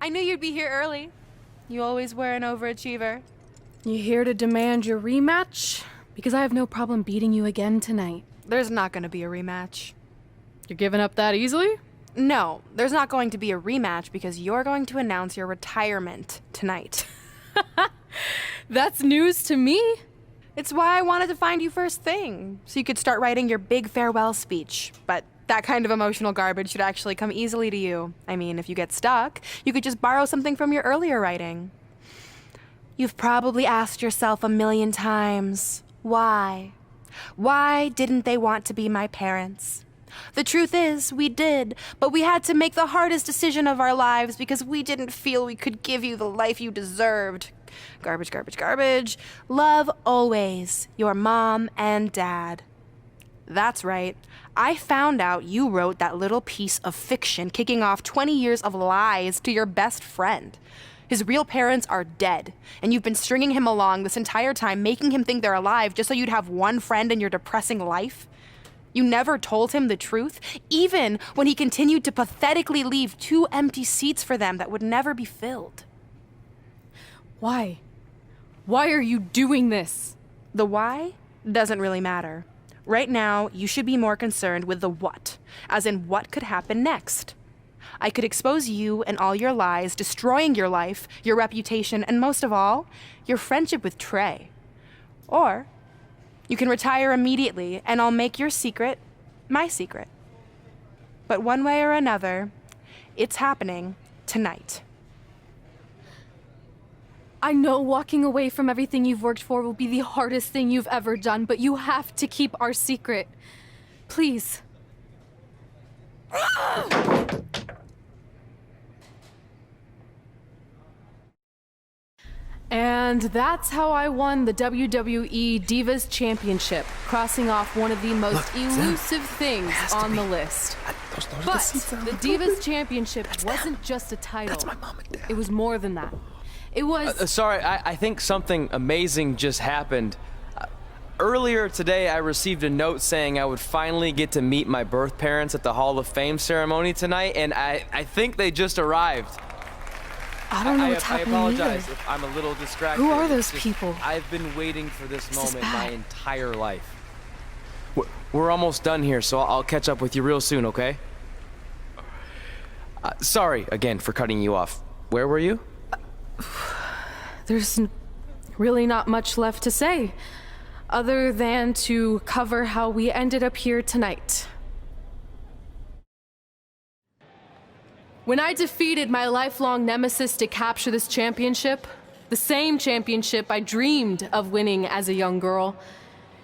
I knew you'd be here early. You always were an overachiever. You here to demand your rematch? Because I have no problem beating you again tonight. There's not going to be a rematch. You're giving up that easily? No, there's not going to be a rematch because you're going to announce your retirement tonight. That's news to me. It's why I wanted to find you first thing, so you could start writing your big farewell speech. But that kind of emotional garbage should actually come easily to you. I mean, if you get stuck, you could just borrow something from your earlier writing. You've probably asked yourself a million times, why? Why didn't they want to be my parents? The truth is, we did, but we had to make the hardest decision of our lives because we didn't feel we could give you the life you deserved. Garbage, garbage, garbage. Love always, your mom and dad. That's right. I found out you wrote that little piece of fiction kicking off 20 years of lies to your best friend. His real parents are dead, and you've been stringing him along this entire time, making him think they're alive just so you'd have one friend in your depressing life. You never told him the truth, even when he continued to pathetically leave 2 empty seats for them that would never be filled. Why? Why are you doing this? The why doesn't really matter. Right now, you should be more concerned with the what, as in what could happen next. I could expose you and all your lies, destroying your life, your reputation, and most of all, your friendship with Trey. Or you can retire immediately, and I'll make your secret my secret. But one way or another, it's happening tonight. I know walking away from everything you've worked for will be the hardest thing you've ever done, but you have to keep our secret. Please. And that's how I won the WWE Divas Championship, crossing off one of the most elusive things on the list. But the Divas Championship wasn't just a title. That's my mom and dad. It was more than that. It was... Sorry, I think something amazing just happened. Earlier today, I received a note saying I would finally get to meet my birth parents at the Hall of Fame ceremony tonight, and I think they just arrived. I don't know what's happening I apologize either. if I'm a little distracted. Who are those people? I've been waiting for this moment bad. my entire life. We're almost done here, so I'll catch up with you real soon, okay? Sorry again for cutting you off. Where were you? There's really not much left to say, other than to cover how we ended up here tonight. When I defeated my lifelong nemesis to capture this championship, the same championship I dreamed of winning as a young girl,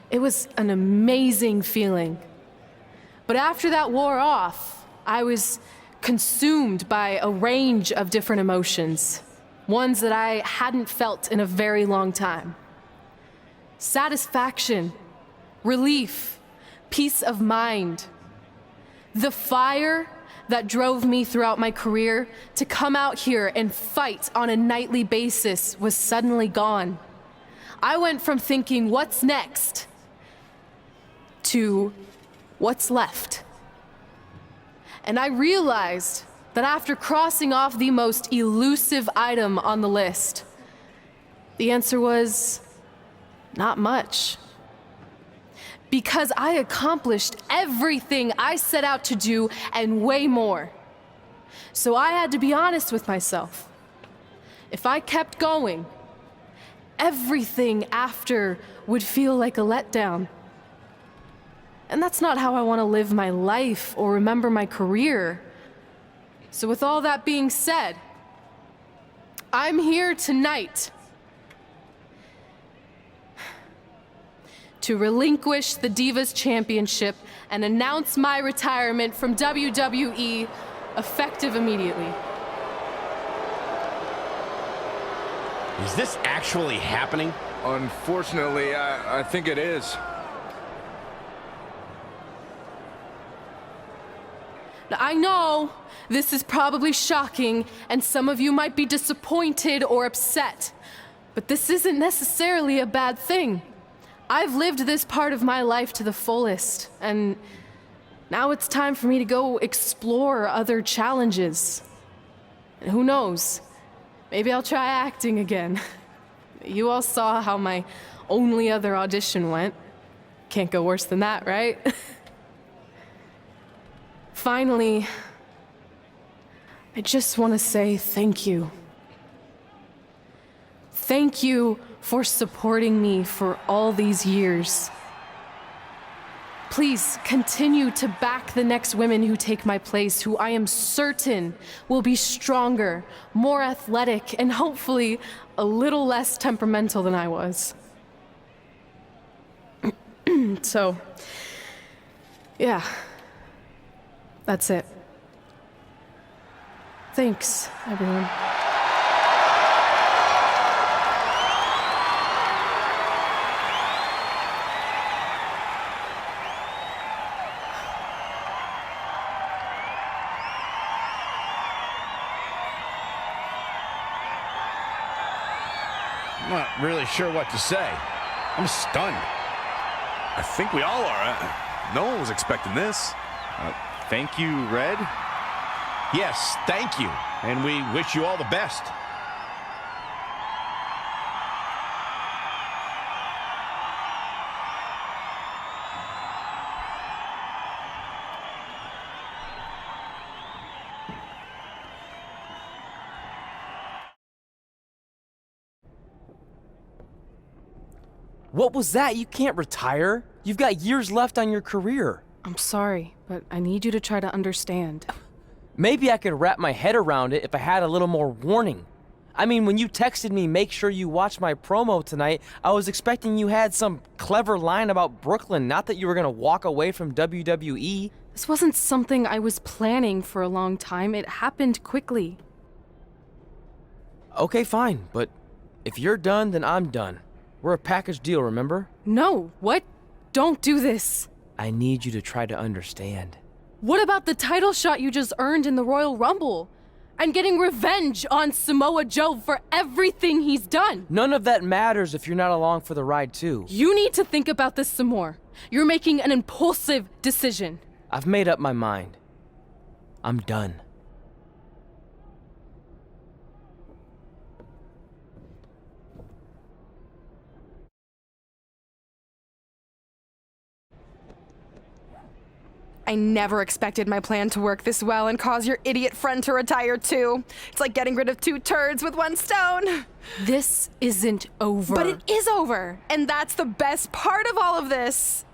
it was an amazing feeling. But after that wore off, I was consumed by a range of different emotions, ones that I hadn't felt in a very long time. Satisfaction, relief, peace of mind. The fire that drove me throughout my career to come out here and fight on a nightly basis was suddenly gone. I went from thinking, what's next, to what's left. And I realized that after crossing off the most elusive item on the list, the answer was not much. Because I accomplished everything I set out to do and way more. So I had to be honest with myself. If I kept going, everything after would feel like a letdown. And that's not how I want to live my life or remember my career. So with all that being said, I'm here tonight to relinquish the Divas Championship and announce my retirement from WWE, effective immediately. Is this actually happening? Unfortunately, I think it is. Now, I know this is probably shocking, and some of you might be disappointed or upset, but this isn't necessarily a bad thing. I've lived this part of my life to the fullest, and now it's time for me to go explore other challenges. Who knows? Maybe I'll try acting again. You all saw how my only other audition went. Can't go worse than that, right? Finally, I just want to say thank you. Thank you for supporting me for all these years. Please continue to back the next women who take my place, who I am certain will be stronger, more athletic, and hopefully a little less temperamental than I was. So, yeah, that's it. Thanks, everyone. I'm not really sure what to say. I'm stunned. I think we all are. No one was expecting this. Thank you, Red. Yes, thank you. And we wish you all the best. What was that? You can't retire. You've got years left on your career. I'm sorry, but I need you to try to understand. Maybe I could wrap my head around it if I had a little more warning. I mean, when you texted me, make sure you watch my promo tonight, I was expecting you had some clever line about Brooklyn, not that you were gonna walk away from WWE. This wasn't something I was planning for a long time. It happened quickly. Okay, fine, but if you're done, then I'm done. We're a package deal, remember? No, what? Don't do this. I need you to try to understand. What about the title shot you just earned in the Royal Rumble? I'm getting revenge on Samoa Joe for everything he's done. None of that matters if you're not along for the ride, too. You need to think about this some more. You're making an impulsive decision. I've made up my mind. I'm done. I never expected my plan to work this well and cause your idiot friend to retire too. It's like getting rid of two turds with one stone. This isn't over. But it is over, and that's the best part of all of this.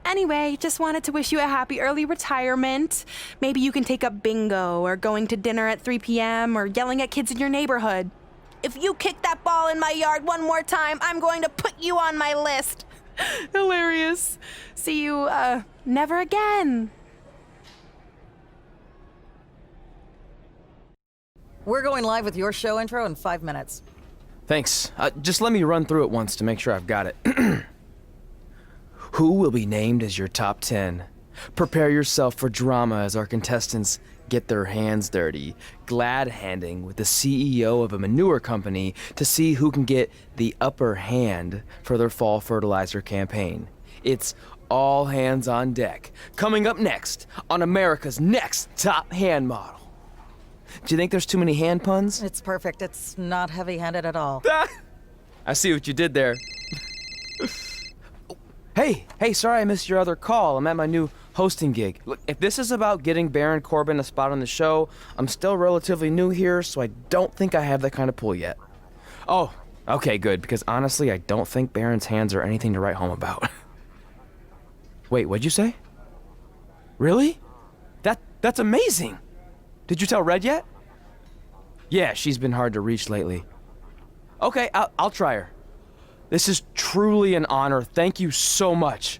Anyway, just wanted to wish you a happy early retirement. Maybe you can take up bingo or going to dinner at 3 p.m. or yelling at kids in your neighborhood. If you kick that ball in my yard one more time, I'm going to put you on my list. Hilarious. See you, never again. We're going live with your show intro in 5 minutes. Thanks. Just let me run through it once to make sure I've got it. Who will be named as your top 10? Prepare yourself for drama as our contestants get their hands dirty, glad-handing with the CEO of a manure company to see who can get the upper hand for their fall fertilizer campaign. It's all hands on deck. Coming up next on America's Next Top Hand Model. Do you think there's too many hand puns? It's perfect. It's not heavy-handed at all. I see what you did there. Hey, sorry I missed your other call. I'm at my new hosting gig. Look, if this is about getting Baron Corbin a spot on the show, I'm still relatively new here, so I don't think I have that kind of pull yet. Oh, okay, good, because honestly, I don't think Baron's hands are anything to write home about. Wait, what'd you say? Really? That's amazing! Did you tell Red yet? Yeah, she's been hard to reach lately. Okay, I'll try her. This is truly an honor. Thank you so much.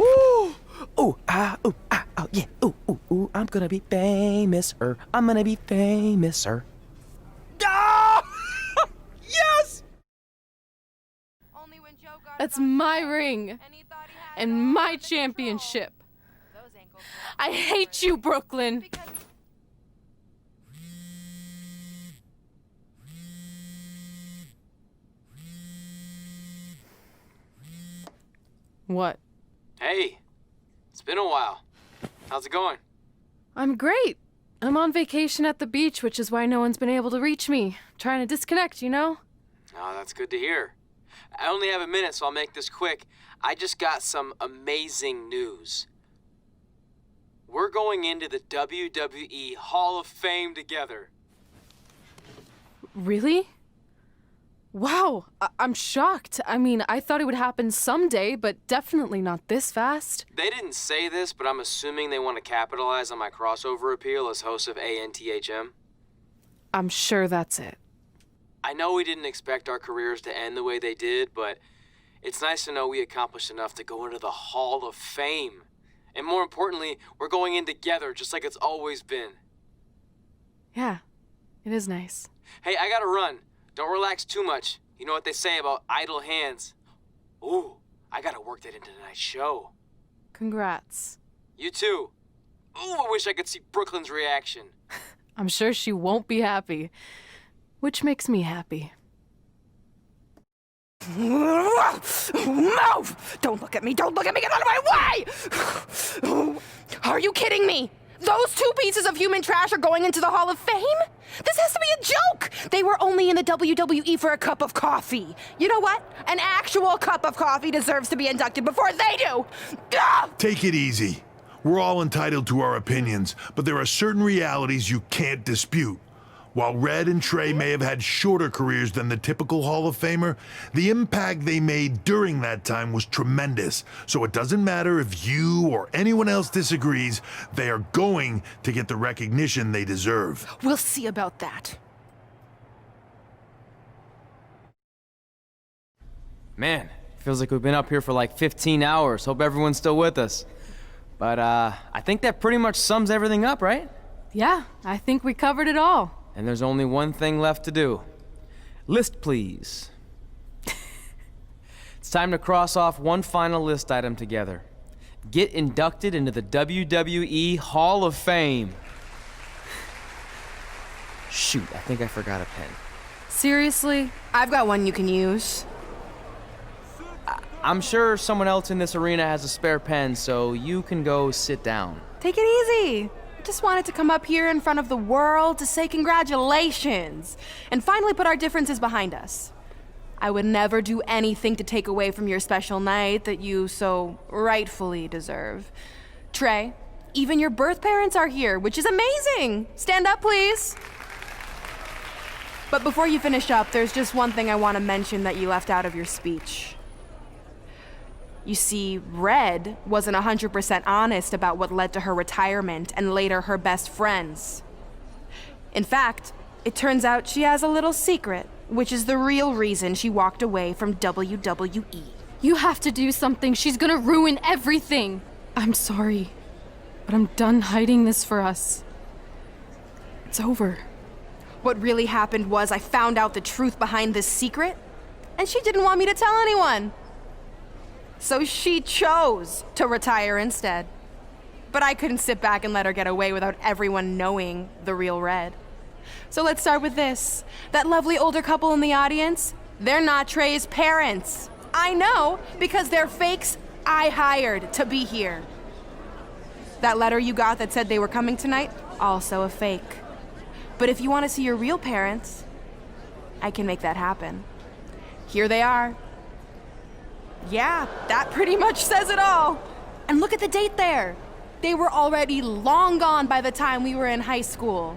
Ooh, yeah. Ooh, I'm gonna be famous-er. I'm gonna be famous-er. Ah! Yes! That's my ring and my championship. I hate you, Brooklyn. What? Hey, it's been a while. How's it going? I'm great. I'm on vacation at the beach, which is why no one's been able to reach me. Trying to disconnect, you know? Oh, that's good to hear. I only have a minute, so I'll make this quick. I just got some amazing news. We're going into the WWE Hall of Fame together. Really? Wow, I'm shocked. I mean, I thought it would happen someday, but definitely not this fast. They didn't say this, but I'm assuming they want to capitalize on my crossover appeal as host of ANTHM. I'm sure that's it. I know we didn't expect our careers to end the way they did, but it's nice to know we accomplished enough to go into the Hall of Fame. And more importantly, we're going in together, just like it's always been. Yeah, it is nice. Hey, I gotta run. Don't relax too much. You know what they say about idle hands. Ooh, I gotta work that into tonight's show. Congrats. You too. Ooh, I wish I could see Brooklyn's reaction. I'm sure she won't be happy, which makes me happy. Move! Don't look at me! Don't look at me! Get out of my way! Are you kidding me? Those two pieces of human trash are going into the Hall of Fame? This has to be a joke! They were only in the WWE for a cup of coffee. You know what? An actual cup of coffee deserves to be inducted before they do! Ugh! Take it easy. We're all entitled to our opinions, but there are certain realities you can't dispute. While Red and Trey may have had shorter careers than the typical Hall of Famer, the impact they made during that time was tremendous. So it doesn't matter if you or anyone else disagrees, they are going to get the recognition they deserve. We'll see about that. Man, feels like we've been up here for like 15 hours. Hope everyone's still with us. But I think that pretty much sums everything up, right? Yeah, I think we covered it all. And there's only one thing left to do. List, please. It's time to cross off one final list item together. Get inducted into the WWE Hall of Fame. Shoot, I think I forgot a pen. Seriously? I've got one you can use. I'm sure someone else in this arena has a spare pen, so you can go sit down. Take it easy. I just wanted to come up here in front of the world to say congratulations and finally put our differences behind us. I would never do anything to take away from your special night that you so rightfully deserve. Trey, even your birth parents are here, which is amazing. Stand up, please. But before you finish up, there's just one thing I want to mention that you left out of your speech. You see, Red wasn't 100% honest about what led to her retirement and later her best friends. In fact, it turns out she has a little secret, which is the real reason she walked away from WWE. You have to do something. She's gonna ruin everything. I'm sorry, but I'm done hiding this for us. It's over. What really happened was I found out the truth behind this secret, and she didn't want me to tell anyone. So she chose to retire instead. But I couldn't sit back and let her get away without everyone knowing the real Red. So let's start with this. That lovely older couple in the audience, they're not Trey's parents. I know, because they're fakes I hired to be here. That letter you got that said they were coming tonight, also a fake. But if you want to see your real parents, I can make that happen. Here they are. Yeah, that pretty much says it all. And look at the date there. They were already long gone by the time we were in high school.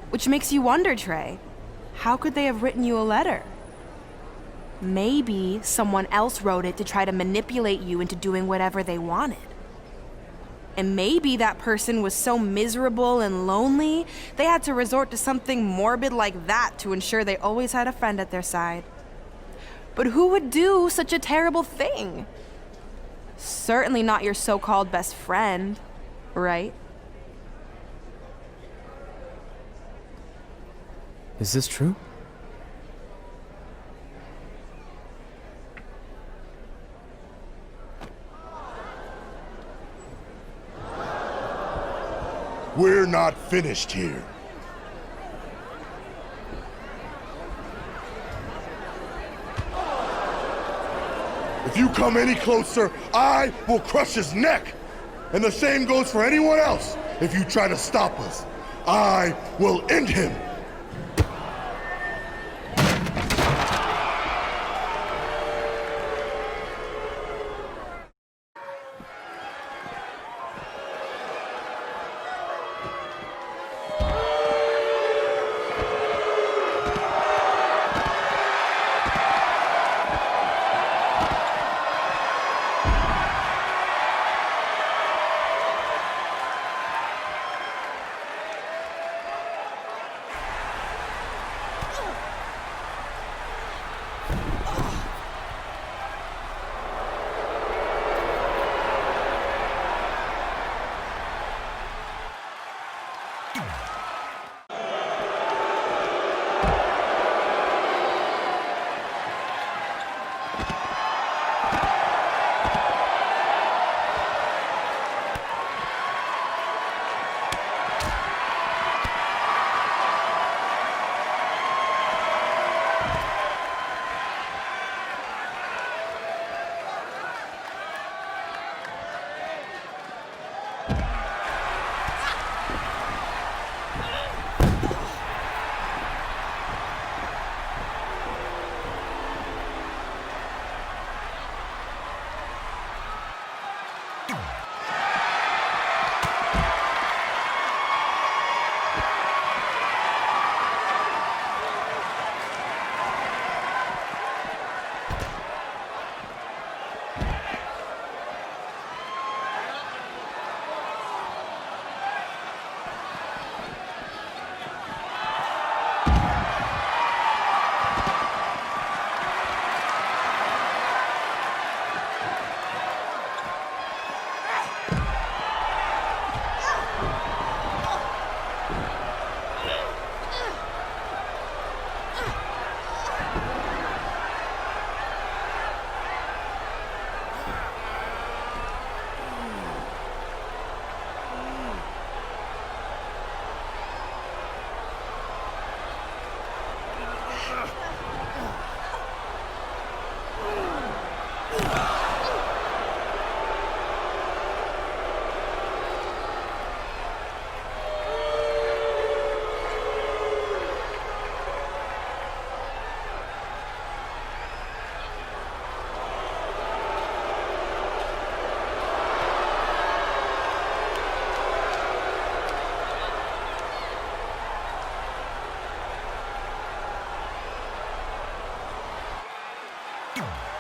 Which makes you wonder, Trey, how could they have written you a letter? Maybe someone else wrote it to try to manipulate you into doing whatever they wanted. And maybe that person was so miserable and lonely, they had to resort to something morbid like that to ensure they always had a friend at their side. But who would do such a terrible thing? Certainly not your so-called best friend, right? Is this true? We're not finished here. If you come any closer, I will crush his neck. And the same goes for anyone else. If you try to stop us, I will end him. You